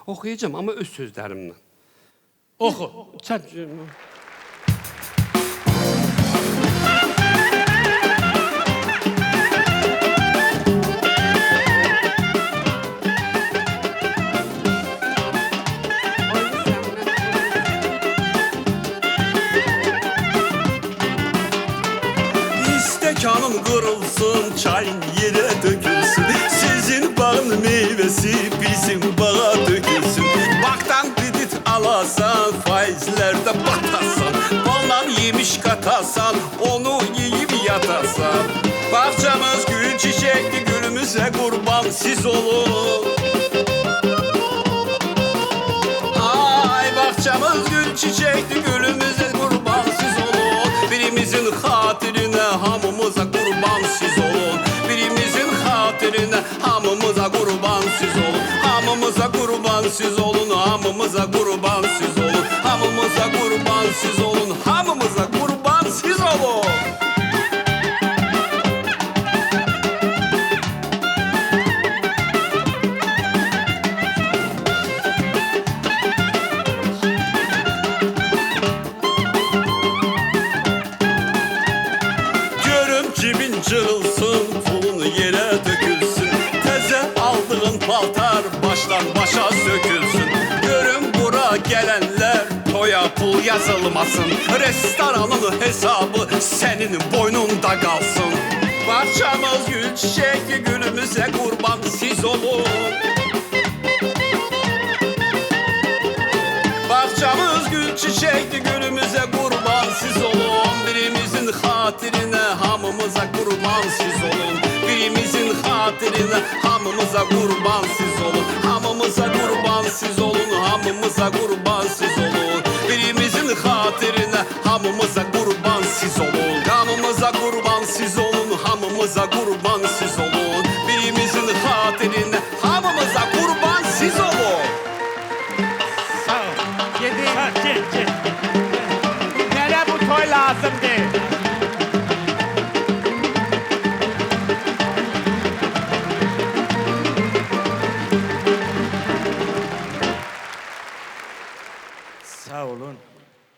Oxuyacağım amma öz sözlərimlə. Oxu. Sən... Kanın kırılsın, çayın yere dökülsün. Sizin bağın meyvesi bizim bağa dökülsün. Baktan kredit alasan, faizlerde batasan. Baldan yemiş katasan, onu yiyip yatasan. Bahçamız gül çiçekli, gülümüze kurban siz olun. Ay bahçamız gül çiçekli, gülümüze kurban siz olun. Birimizin hatirine hamımıza kurban siz olun. Birimizin hatirine hamımıza kurban siz olun. Hamımıza kurban siz olun. Hamımıza kurban siz olun. Hamımıza kurban siz olun. Hamımıza kurban siz olun. Cibin cırılsın, pulun yere dökülsün. Teze aldığın paltar baştan başa sökülsün. Görün bura gelenler toya pul yazılmasın. Restoranın hesabı senin boynunda kalsın. Bahçamız gül çiçekli, gülümüze kurban siz olun. Bahçamız gül çiçekli, gülümüze kurban siz olun. Birimizin hatirine hamımıza kurban siz olun. Birimizin hatirine hamımıza kurban siz olun. Hamımıza kurban siz olun. Hamımıza kurban siz olun. Birimizin hatirine hamımıza kurban siz olun. Hamımıza kurban siz olun. Hamımıza kurban siz olun. Birimizin hatirine hamımıza kurban siz olun. Sağ ol. Gedi. Ha, gel, gel.